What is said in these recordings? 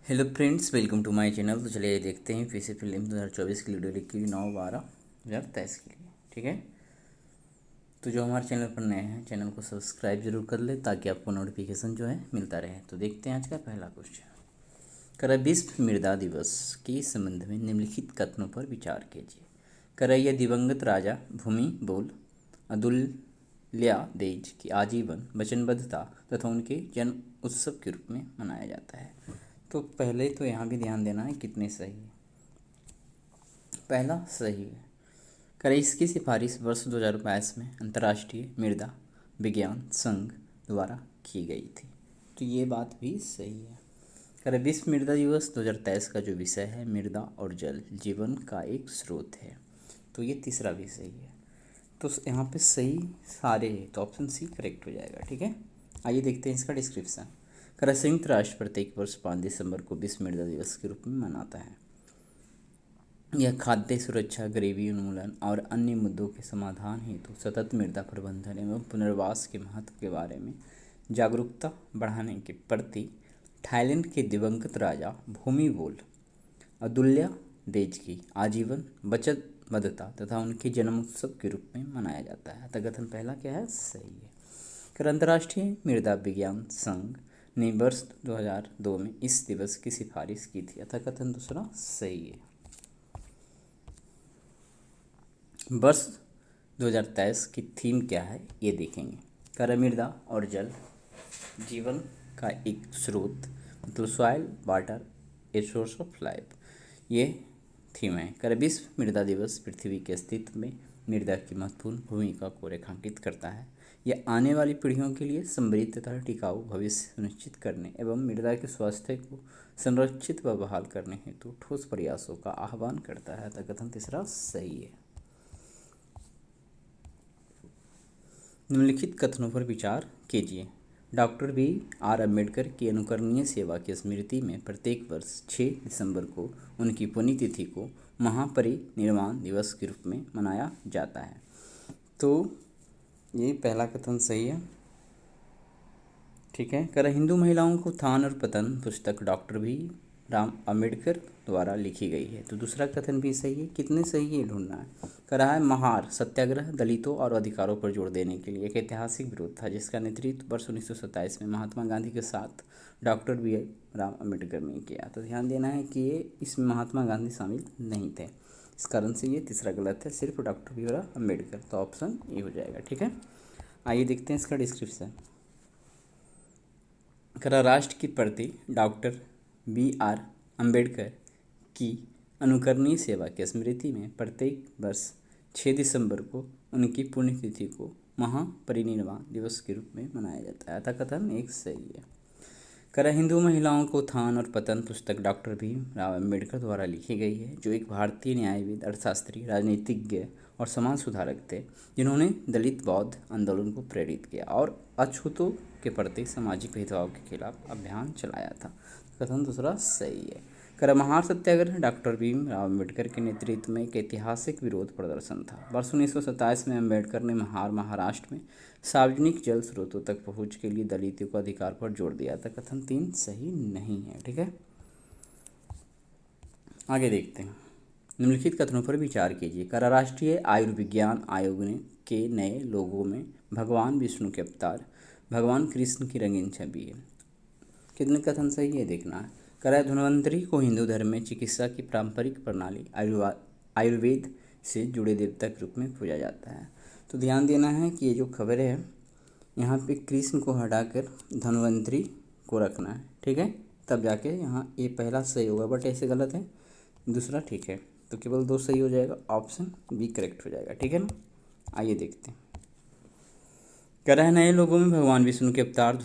Hello friends, welcome to my channel. तो चलिए देखते हैं फिर से फिल्म 2024 की वीडियो लिखी हुई 9/12/2023 के लिए। ठीक है, तो जो हमारे चैनल पर नए हैं चैनल को सब्सक्राइब जरूर कर ले ताकि आपको नोटिफिकेशन जो है मिलता रहे। तो देखते हैं आज का पहला क्वेश्चन। कर विश्व मृदा दिवस के संबंध में निम्नलिखित कथनों पर विचार कीजिए। कर यह दिवंगत राजा भूमि बोल अदुल्यादेज की आजीवन वचनबद्धता तथा उनके जन्म उत्सव के रूप में मनाया जाता है। तो पहले तो यहाँ भी ध्यान देना है कितने सही है। पहला सही है। कर इसकी सिफारिश वर्ष 2022 में अंतर्राष्ट्रीय मृदा विज्ञान संघ द्वारा की गई थी। तो ये बात भी सही है। कर विश्व मृदा दिवस 2023 का जो विषय है मृदा और जल जीवन का एक स्रोत है। तो ये तीसरा भी सही है। तो यहाँ पे सही सारे है, तो ऑप्शन सी करेक्ट हो जाएगा। ठीक है, आइए देखते हैं इसका डिस्क्रिप्शन। कर संयुक्त राष्ट्र प्रत्येक वर्ष 5 दिसंबर को विश्व मृदा दिवस के रूप में मनाता है। यह खाद्य सुरक्षा, गरीबी उन्मूलन और अन्य मुद्दों के समाधान हेतु सतत मृदा प्रबंधन एवं पुनर्वास के महत्व के बारे में जागरूकता बढ़ाने के प्रति थाईलैंड के दिवंगत राजा भूमि बोल अदुल्यादेज की आजीवन वचनबद्धता तथा उनके जन्मोत्सव के रूप में मनाया जाता है। तो कथन पहला क्या है, सही है। कर अंतर्राष्ट्रीय मृदा विज्ञान संघ ने वर्ष 2002 में इस दिवस की सिफारिश की थी। अतः कथन दूसरा सही है। वर्ष 2023 की थीम क्या है ये देखेंगे। कर मृदा और जल जीवन का एक स्रोत, मतलब soil water a source of life, ये थीम है। कर विश्व मृदा दिवस पृथ्वी के अस्तित्व में मृदा की महत्वपूर्ण भूमिका को रेखांकित करता है। यह आने वाली पीढ़ियों के लिए समृद्ध तथा टिकाऊ भविष्य सुनिश्चित करने एवं मृदा के स्वास्थ्य को संरक्षित व बहाल करने हेतु ठोस प्रयासों का आह्वान करता है। तो कथन तीसरा सही है। निम्नलिखित कथनों पर विचार कीजिए। डॉक्टर BR अम्बेडकर की अनुकरणीय सेवा की स्मृति में प्रत्येक वर्ष 6 दिसंबर को उनकी पुण्यतिथि को महापरिनिर्वाण दिवस के रूप में मनाया जाता है। तो ये पहला कथन सही है। ठीक है। कर हिंदू महिलाओं को उत्थान और पतन पुस्तक डॉक्टर भीमराव अम्बेडकर द्वारा लिखी गई है। तो दूसरा कथन भी सही है। कितने सही है ढूंढना है। करा है महार सत्याग्रह दलितों और अधिकारों पर जोर देने के लिए एक ऐतिहासिक विरोध था जिसका नेतृत्व वर्ष 1927 में महात्मा गांधी के साथ डॉक्टर BR अम्बेडकर ने किया। तो ध्यान देना है कि ये इसमें महात्मा गांधी शामिल नहीं थे, इस कारण से ये तीसरा गलत है, सिर्फ डॉक्टर BR अम्बेडकर। तो ऑप्शन ए हो जाएगा। ठीक है, आइए देखते हैं इसका डिस्क्रिप्शन। करा राष्ट्र के प्रति डॉक्टर BR अम्बेडकर की अनुकरणीय सेवा की स्मृति में प्रत्येक वर्ष 6 दिसंबर को उनकी पुण्यतिथि को महापरिनिर्वाण दिवस के रूप में मनाया जाता है। अतः कथन एक सही है। कर हिंदू महिलाओं को उत्थान और पतन पुस्तक डॉक्टर भीमराव अम्बेडकर द्वारा लिखी गई है, जो एक भारतीय न्यायविद, अर्थशास्त्री, राजनीतिज्ञ और समाज सुधारक थे जिन्होंने दलित बौद्ध आंदोलन को प्रेरित किया और अछूतों के प्रति सामाजिक भेदभाव के खिलाफ अभियान चलाया था। कथन दूसरा सही है। कर महार सत्याग्रह डॉक्टर भीमराव अम्बेडकर के नेतृत्व में एक ऐतिहासिक विरोध प्रदर्शन था। वर्ष 1927 में अम्बेडकर ने महाराष्ट्र में सार्वजनिक जल स्रोतों तक पहुंच के लिए दलितों को अधिकार पर जोर दिया था। कथन 3 सही नहीं है। ठीक है, आगे देखते हैं। निम्नलिखित कथनों पर विचार कीजिए। कर राष्ट्रीय आयुर्विज्ञान आयोग ने के नए लोगों में भगवान विष्णु के अवतार भगवान कृष्ण की रंगीन छवि है। कितने कथन सही है देखना है। कर धन्वंतरी को हिंदू धर्म में चिकित्सा की पारंपरिक प्रणाली आयुर्वेद से जुड़े देवता के रूप में पूजा जाता है। तो ध्यान देना है कि ये जो खबर है यहाँ पे कृष्ण को हटाकर धन्वंतरी को रखना है। ठीक है, तब जाके यहाँ ये पहला सही होगा, बट ऐसे गलत है, दूसरा ठीक है। तो केवल 2 सही हो जाएगा, ऑप्शन बी करेक्ट हो जाएगा। ठीक है ना, आइए देखते हैं। कर नए लोगों में भगवान विष्णु के अवतार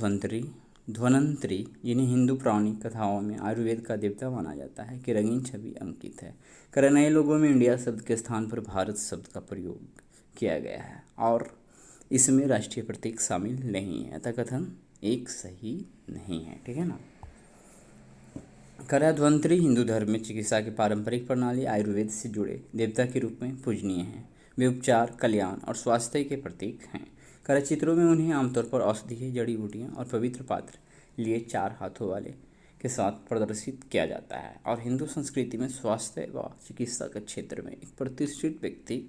धन्वंतरी जिन्हें हिंदू पौराणिक कथाओं में आयुर्वेद का देवता माना जाता है की रंगीन छवि अंकित है। कर नए लोगों में इंडिया शब्द के स्थान पर भारत शब्द का प्रयोग किया गया है और इसमें राष्ट्रीय प्रतीक शामिल नहीं है। अतः कथन एक सही नहीं है। ठीक है ना। कर धन्वंतरी हिंदू धर्म में चिकित्सा की पारंपरिक प्रणाली आयुर्वेद से जुड़े देवता के रूप में पूजनीय हैं। वे उपचार, कल्याण और स्वास्थ्य के प्रतीक हैं। कर चित्रों में उन्हें आमतौर पर औषधीय जड़ी बूटियाँ और पवित्र पात्र लिए 4 हाथों वाले के साथ प्रदर्शित किया जाता है और हिंदू संस्कृति में स्वास्थ्य व चिकित्सा के क्षेत्र में एक प्रतिष्ठित व्यक्ति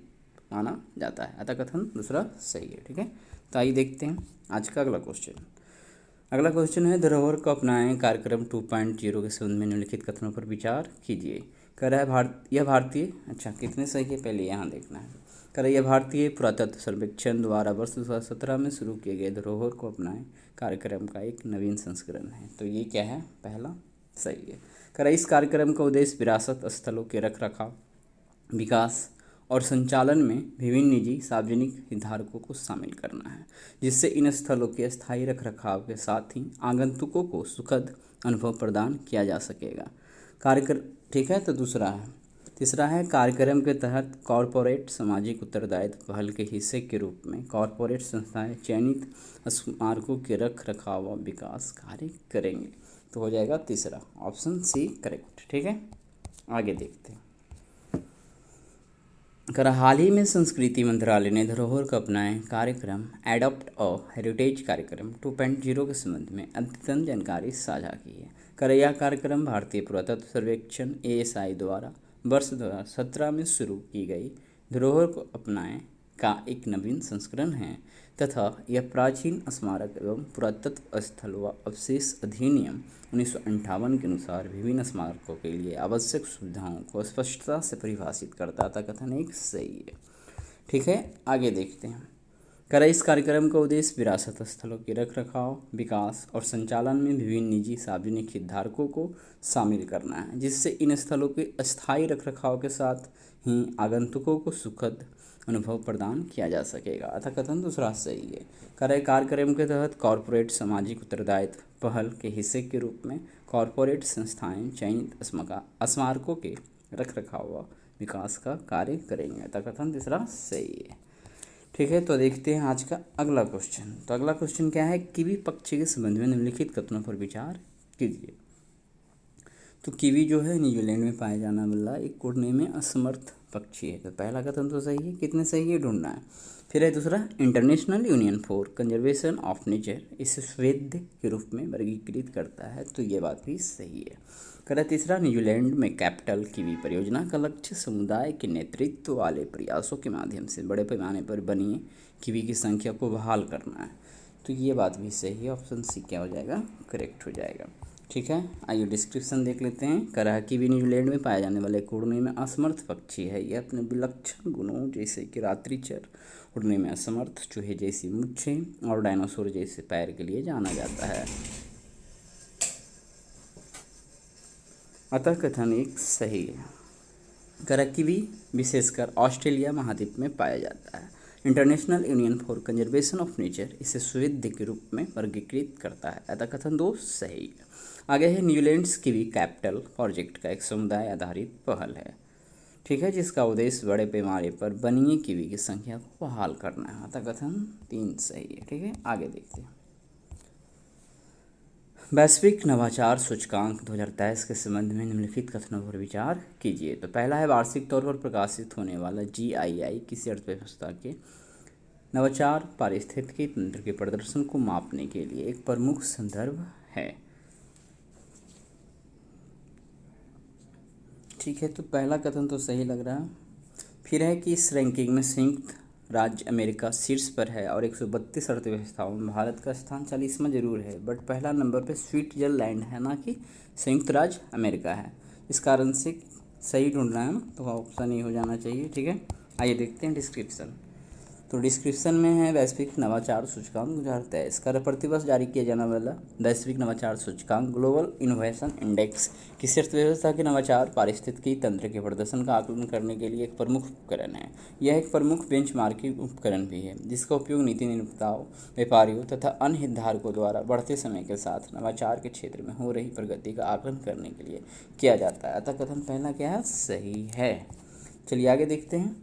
माना जाता है। अतः कथन दूसरा सही है। ठीक है, तो आइए देखते हैं आज का अगला क्वेश्चन। अगला क्वेश्चन है धरोहर को अपनाएं कार्यक्रम 2.0 के संबंध में निम्नलिखित कथनों पर विचार कीजिए। कह रहा है यह भारतीय, अच्छा कितने सही है पहले यहाँ देखना है। कह रहा है यह भारतीय पुरातत्व सर्वेक्षण द्वारा वर्ष 2017 में शुरू किए गए धरोहर को अपनाएं कार्यक्रम का एक नवीन संस्करण है। तो ये क्या है, पहला सही है। कह रहा है इस कार्यक्रम का उद्देश्य विरासत स्थलों के रख रखाव, विकास और संचालन में विभिन्न निजी सार्वजनिक हितधारकों को शामिल करना है, जिससे इन स्थलों के स्थायी रखरखाव के साथ ही आगंतुकों को सुखद अनुभव प्रदान किया जा सकेगा। ठीक है, तो तीसरा है कार्यक्रम के तहत कॉरपोरेट सामाजिक उत्तरदायित्व पहल के हिस्से के रूप में कॉरपोरेट संस्थाएं चयनित स्मारकों के रख रखाव और विकास कार्य करेंगे। तो हो जाएगा तीसरा, ऑप्शन सी करेक्ट। ठीक है, आगे देखते हैं। हाल ही में संस्कृति मंत्रालय ने धरोहर को अपनाएं कार्यक्रम एडॉप्ट अ हेरिटेज कार्यक्रम 2.0 के संबंध में अद्यतन जानकारी साझा की है। यह कार्यक्रम भारतीय पुरातत्व सर्वेक्षण ASI द्वारा वर्ष 2017 में शुरू की गई धरोहर को अपनाएं का एक नवीन संस्करण है तथा यह प्राचीन स्मारक एवं पुरातत्व स्थल व अवशेष अधिनियम 1958 के अनुसार विभिन्न स्मारकों के लिए आवश्यक सुविधाओं को स्पष्टता से परिभाषित करता था। कथन एक सही है। ठीक है, आगे देखते हैं। इस कार्यक्रम का उद्देश्य विरासत स्थलों के रख रखाव, विकास और संचालन में विभिन्न निजी सार्वजनिक हितधारकों को शामिल करना है, जिससे इन स्थलों के अस्थायी रख रखाव के साथ ही आगंतुकों को सुखद अनुभव प्रदान किया जा सकेगा। अतः कथन दूसरा सही है। कार्यक्रम के तहत कॉरपोरेट सामाजिक उत्तरदायित्व पहल के हिस्से के रूप में कॉरपोरेट संस्थाएं चयनित स्मारकों के रख रखाव व विकास का कार्य करेंगे। अतः कथन तीसरा सही है। ठीक है, तो देखते हैं आज का अगला क्वेश्चन। तो अगला क्वेश्चन क्या है, कीवी पक्षी के संबंध में निम्नलिखित कथनों पर विचार कीजिए। तो कीवी जो है न्यूजीलैंड में पाया जाने वाला एक उड़ने में असमर्थ पक्षी है। तो पहला कथन तो सही है, कितने सही है ढूंढना है। फिर है दूसरा, international union for conservation of nature इसे वैध के रूप में वर्गीकृत करता है। तो ये बात भी सही है। तीसरा, न्यूजीलैंड में कैपिटल कीवी परियोजना का लक्ष्य समुदाय के नेतृत्व वाले प्रयासों के माध्यम से बड़े पैमाने पर बनी कीवी की संख्या को बहाल करना है। तो ये बात भी सही है, ऑप्शन सी क्या हो जाएगा, करेक्ट हो जाएगा। ठीक है, आइए डिस्क्रिप्शन देख लेते हैं। कीवी न्यूजीलैंड में पाए जाने वाले एक उड़ने में असमर्थ पक्षी है। यह अपने विलक्षण गुणों जैसे कि रात्रिचर, उड़ने में असमर्थ, चूहे जैसी मूंछें और डायनासोर जैसे पैर के लिए जाना जाता है। अतः कथन एक सही है। कीवी विशेषकर ऑस्ट्रेलिया महाद्वीप में पाया जाता है। International union for conservation of nature इसे सुविध के रूप में वर्गीकृत करता है। अतः कथन दो सही है। आगे है, न्यूजीलैंड कीवी कैपिटल प्रोजेक्ट का एक समुदाय आधारित पहल है। ठीक है, जिसका उद्देश्य बड़े पैमाने पर वन्य कीवी की संख्या को बहाल करना है। अतः कथन 3 सही है। ठीक है, आगे देखते हैं। वैश्विक नवाचार सूचकांक 2023 के संबंध में निम्नलिखित कथनों पर विचार कीजिए। तो पहला है, वार्षिक तौर पर प्रकाशित होने वाला GII किसी अर्थव्यवस्था के नवाचार पारिस्थितिकी तंत्र के प्रदर्शन को मापने के लिए एक प्रमुख संदर्भ है। ठीक है, तो पहला कथन तो सही लग रहा है। फिर है कि इस रैंकिंग में संयुक्त राज्य अमेरिका शीर्ष पर है और 132 अर्थव्यवस्थाओं में भारत का स्थान 40वां जरूर है, बट पहला नंबर पे स्विट्जरलैंड है, ना कि संयुक्त राज्य अमेरिका है। इस कारण से सही ढूंढना है ना, तो ऑप्शन ए हो जाना चाहिए। ठीक है, आइए देखते हैं डिस्क्रिप्शन। तो डिस्क्रिप्शन में है वैश्विक नवाचार सूचकांक 2023 का प्रतिवर्ष जारी किया जाने वाला वैश्विक नवाचार सूचकांक ग्लोबल इनोवेशन इंडेक्स किसी अर्थव्यवस्था के नवाचार पारिस्थितिकी तंत्र के प्रदर्शन का आकलन करने के लिए एक प्रमुख उपकरण है। यह एक प्रमुख बेंचमार्किंग उपकरण भी है, जिसका उपयोग नीति निर्माताओं, व्यापारियों तथा अन्य हितधारकों द्वारा बढ़ते समय के साथ नवाचार के क्षेत्र में हो रही प्रगति का आकलन करने के लिए किया जाता है। अतः कथन पहला क्या है, सही है। चलिए आगे देखते हैं।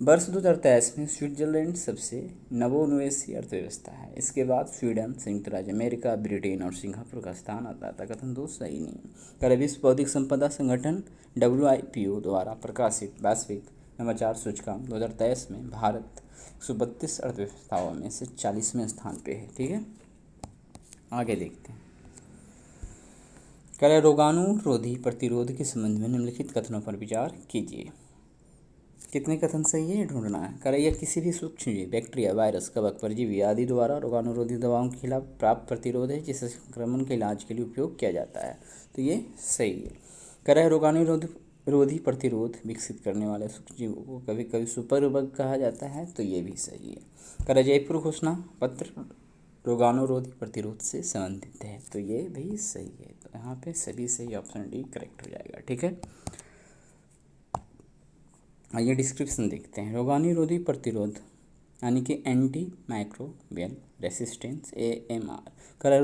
वर्ष 2023 में स्विट्जरलैंड सबसे नवोन्मेषी अर्थव्यवस्था है। इसके बाद स्वीडन, संयुक्त राज्य अमेरिका, ब्रिटेन और सिंगापुर का स्थान आता था। कथन दो सही नहीं। विश्व बौद्धिक संपदा संगठन WIPO द्वारा प्रकाशित वैश्विक नवाचार सूचकांक 2023 में भारत 132 अर्थव्यवस्थाओं में से 40वें स्थान पे है। ठीक है, आगे देखते हैं। करें रोगाणुरोधी प्रतिरोध के संबंध में निम्नलिखित कथनों पर विचार कीजिए। कितने कथन सही है ढूंढना है। करें यह किसी भी सूक्ष्मजीव, बैक्टीरिया, वायरस, कवक, परजीवी आदि द्वारा रोगाणुरोधी दवाओं के खिलाफ प्राप्त प्रतिरोध है जिसे संक्रमण के इलाज के लिए उपयोग किया जाता है। तो ये सही है। करें रोगाणुरोधी प्रतिरोध विकसित करने वाले सूक्ष्मजीवों को कभी कभी सुपर बग कहा जाता है। तो ये भी सही है। करें जयपुर घोषणा पत्र रोगाणुरोधी प्रतिरोध से संबंधित है। तो ये भी सही है। तो यहाँ पे सभी सही, ऑप्शन डी करेक्ट हो जाएगा। ठीक है, आइए डिस्क्रिप्शन देखते हैं। रोगाणुरोधी प्रतिरोध यानी कि एंटी माइक्रोबियल रेसिस्टेंस AMR। कर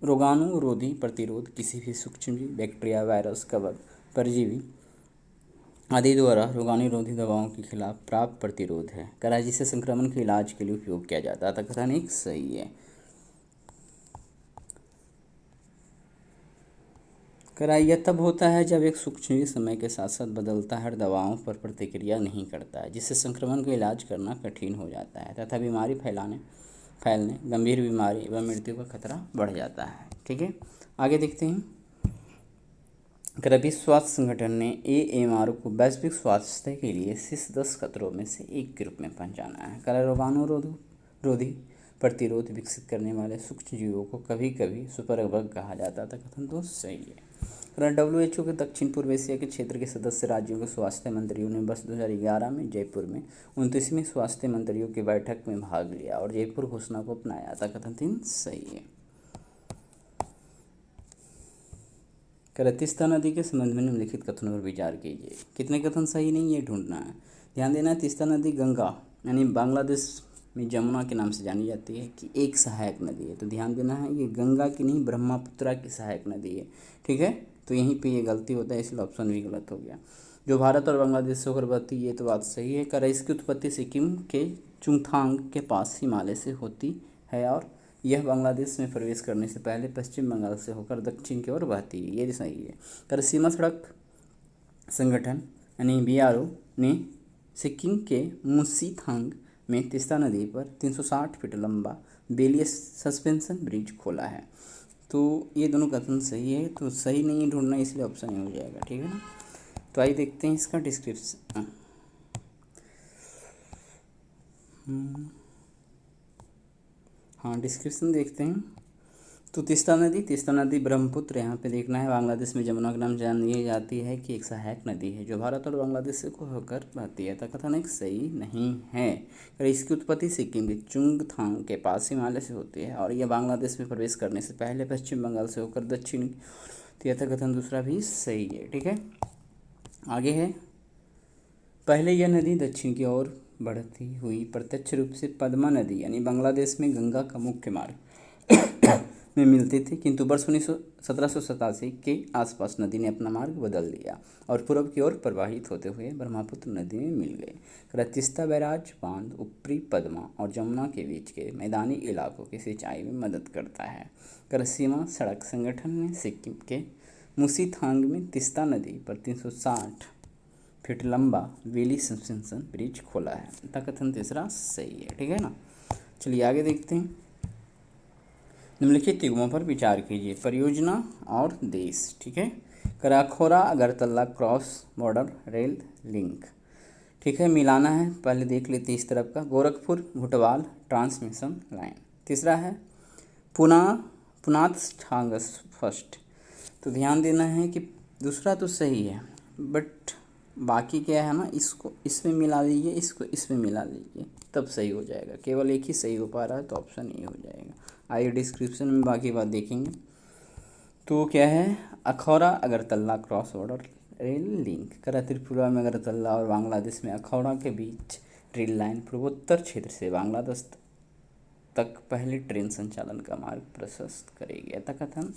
रोगाणुरोधी प्रतिरोध किसी भी सूक्ष्मजीव, बैक्टीरिया, वायरस, कवक, परजीवी आदि द्वारा रोगाणुरोधी दवाओं के खिलाफ प्राप्त प्रतिरोध है। करा जिसे संक्रमण के इलाज के लिए उपयोग किया जाता था। कथन एक सही है। करा यह तब होता है जब एक सूक्ष्मजीव समय के साथ साथ बदलता है और दवाओं पर प्रतिक्रिया नहीं करता है, जिससे संक्रमण का इलाज करना कठिन हो जाता है तथा बीमारी फैलने, गंभीर बीमारी एवं मृत्यु का खतरा बढ़ जाता है। ठीक है, आगे देखते हैं। विश्व स्वास्थ्य संगठन ने AMR को वैश्विक स्वास्थ्य के लिए शीर्ष 10 खतरों में से एक के रूप में पहचाना है। करा रोगाणुरोधी प्रतिरोध विकसित करने वाले सूक्ष्मजीवों को कभी कभी सुपर बग कहा जाता था। कथन तो सही है। WHO के दक्षिण पूर्व एशिया के क्षेत्र के सदस्य राज्यों के स्वास्थ्य मंत्रियों ने वर्ष 2011 में जयपुर में 29वीं स्वास्थ्य मंत्रियों की बैठक में भाग लिया और जयपुर घोषणा को अपनाया था। कथन 3 सही है। तीस्ता नदी के संबंध में निम्नलिखित कथनों पर विचार कीजिए। कितने कथन सही नहीं ये ढूंढना है। ध्यान देना है, तीस्ता नदी गंगा यानी बांग्लादेश में जमुना के नाम से जानी जाती है कि एक सहायक नदी है। तो ध्यान देना है, ये गंगा की नहीं ब्रह्मपुत्रा की सहायक नदी है। ठीक है, तो यहीं पे ये गलती होता है, इसलिए ऑप्शन भी गलत हो गया। जो भारत और बांग्लादेश से होकर बहती ये तो बात सही है। कर इसकी उत्पत्ति सिक्किम के चुंगथांग के पास हिमालय से होती है और यह बांग्लादेश में प्रवेश करने से पहले पश्चिम बंगाल से होकर दक्षिण की ओर बहती है। ये भी सही है। कर सीमा सड़क संगठन यानी BRO ने सिक्किम के मुसीथांग में तीस्ता नदी पर 360 फीट लंबा बेलियर सस्पेंशन ब्रिज खोला है। तो ये दोनों कथन सही है। तो सही नहीं ढूंढना, इसलिए ऑप्शन नहीं हो जाएगा। ठीक है ना, तो आइए देखते हैं इसका डिस्क्रिप्शन। हाँ, डिस्क्रिप्शन देखते हैं। तो तीस्ता नदी ब्रह्मपुत्र यहाँ पे देखना है। बांग्लादेश में जमुना के नाम जानी जाती है कि एक सहायक नदी है जो भारत और बांग्लादेश से होकर बहती है। तो कथन एक सही नहीं है। इसकी उत्पत्ति सिक्किम के चुंगथांग के पास हिमालय से होती है और यह बांग्लादेश में प्रवेश करने से पहले पश्चिम बंगाल से होकर दक्षिण। तो यह कथन दूसरा भी सही है। ठीक है, आगे है। पहले यह नदी दक्षिण की ओर बढ़ती हुई प्रत्यक्ष रूप से पद्मा नदी यानी बांग्लादेश में गंगा का मुख्य मार्ग में मिलती थी, किंतु वर्ष 1787 के आसपास नदी ने अपना मार्ग बदल दिया और पूर्व की ओर प्रवाहित होते हुए ब्रह्मपुत्र नदी में मिल गए। तीस्ता बैराज बांध ऊपरी पद्मा और जमुना के बीच के मैदानी इलाकों की सिंचाई में मदद करता है। सीमा सड़क संगठन ने सिक्किम के मुसीथांग में तीस्ता नदी पर 360 फीट लंबा बेली सस्पेंशन ब्रिज खोला है। कथन तीसरा सही है। ठीक है ना, चलिए आगे देखते हैं। निम्नलिखित युग्मों पर विचार कीजिए। परियोजना और देश। ठीक है, कराखोरा Agartala cross border rail link. ठीक है, मिलाना है। पहले देख लेते हैं इस तरफ का। Gorakhpur Butwal transmission line. तीसरा है पुनाथ ठांगस फर्स्ट। तो ध्यान देना है कि दूसरा तो सही है, बट बाकी क्या है ना, इसको इसमें मिला लीजिए, इसको इसमें मिला लीजिए, तब सही हो जाएगा। केवल एक ही सही हो पा रहा है, तो ऑप्शन ए हो जाएगा। आइए डिस्क्रिप्शन में बाकी बात देखेंगे। तो क्या है, Akhaura Agartala cross border rail link. करा त्रिपुरा में अगरतला और बांग्लादेश में अखौरा के बीच रेल लाइन पूर्वोत्तर क्षेत्र से बांग्लादेश तक पहले ट्रेन संचालन का मार्ग प्रशस्त करेगी। ऐसा कथन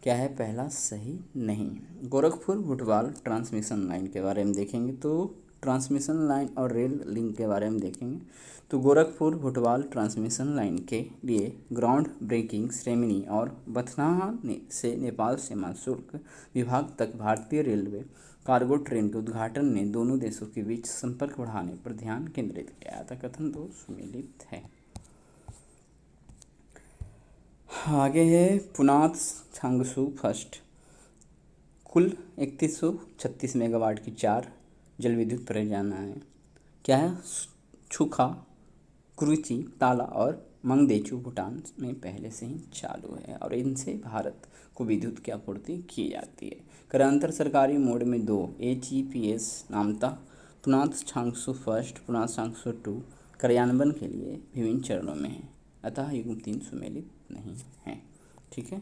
क्या है, पहला सही नहीं। गोरखपुर भुटवाल ट्रांसमिशन लाइन के बारे में देखेंगे। तो ट्रांसमिशन लाइन और रेल लिंक के बारे में देखेंगे। तो गोरखपुर भुटवाल ट्रांसमिशन लाइन के लिए ग्राउंड ब्रेकिंग सेरेमनी और बथनाहा से नेपाल सीमा शुल्क विभाग तक भारतीय रेलवे कार्गो ट्रेन के उद्घाटन ने दोनों देशों के बीच संपर्क बढ़ाने पर ध्यान केंद्रित किया था। कथन तो सुमेलित है। आगे है पुनाथ छांगसू फर्स्ट। कुल 3136 मेगावाट की 4 जल विद्युत परियोजनाएं क्या है, छुखा, कुरुचि, ताला और मंगदेचू भूटान में पहले से ही चालू है और इनसे भारत को विद्युत की आपूर्ति की जाती है। कर अंतर सरकारी मोड में 2 HEPS नामता पुनात छांगसू फर्स्ट, पुनात छांगसू 2 कार्यान्वयन के लिए विभिन्न चरणों में है, अतः युग्म 3 सुमेलित नहीं है। ठीक है,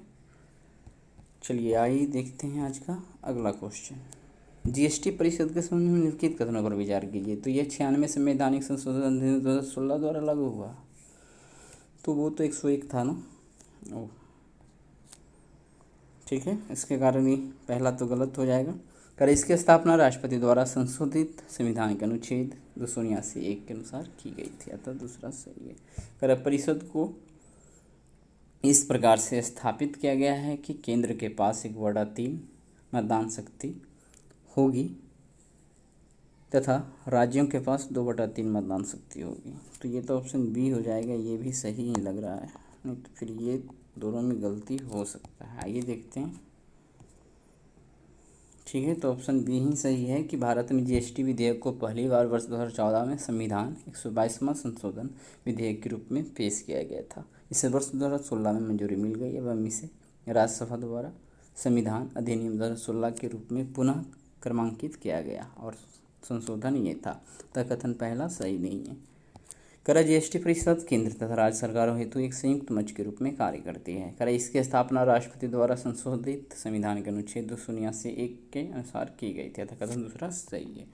चलिए आइए देखते हैं आज का अगला क्वेश्चन। जीएसटी परिषद के संबंध में निम्नलिखित कथनों पर विचार कीजिए। तो ये 96 संवैधानिक संशोधन अधिनियम 2016 द्वारा लागू हुआ, तो वो तो 101 था ना। ओ ठीक है, इसके कारण ही पहला तो गलत हो जाएगा। कर इसकी स्थापना राष्ट्रपति द्वारा संशोधित संविधान के अनुच्छेद 279(1) के अनुसार की गई थी, अतः दूसरा सही है। कर परिषद को इस प्रकार से स्थापित किया गया है कि केंद्र के पास 1/3 मतदान शक्ति होगी तथा राज्यों के पास 2/3 मतदान शक्ति होगी। तो ये तो ऑप्शन बी हो जाएगा, ये भी सही ही लग रहा है, नहीं तो फिर ये दोनों में गलती हो सकता है। आइए देखते हैं। ठीक है, तो ऑप्शन बी ही सही है कि भारत में जीएसटी विधेयक को पहली बार वर्ष 2014 में संविधान 122वां संशोधन विधेयक के रूप में पेश किया गया था। इसे वर्ष 2016 में मंजूरी मिल गई एवं इसे राज्यसभा द्वारा संविधान अधिनियम 2016 के रूप में पुनः क्रमांकित किया गया और संशोधन ये था, तथा कथन पहला सही नहीं है। कर जीएसटी परिषद केंद्र तथा राज्य सरकारों हेतु एक संयुक्त मंच के रूप में कार्य करती है। कर इसकी स्थापना राष्ट्रपति द्वारा संशोधित संविधान के अनुच्छेद 279(1) के अनुसार की गई थी, अतः कथन दूसरा सही है।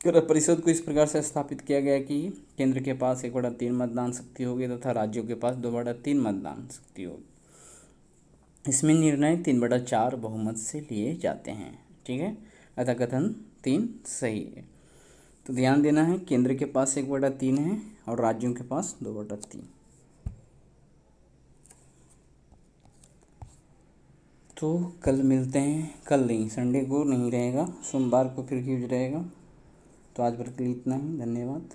कर परिषद को इस प्रकार से स्थापित किया गया कि केंद्र के पास 1/3 मतदान शक्ति होगी तथा राज्यों के पास 2/3 मतदान शक्ति होगी। इसमें निर्णय 3/4 बहुमत से लिए जाते हैं। ठीक है, अतः कथन 3 सही है। तो ध्यान देना है, केंद्र के पास 1/3 है और राज्यों के पास 2/3। तो कल मिलते हैं, कल नहीं, संडे को नहीं रहेगा, सोमवार को फिर क्यूज रहेगा। तो आज भर के लिए इतना ही, धन्यवाद।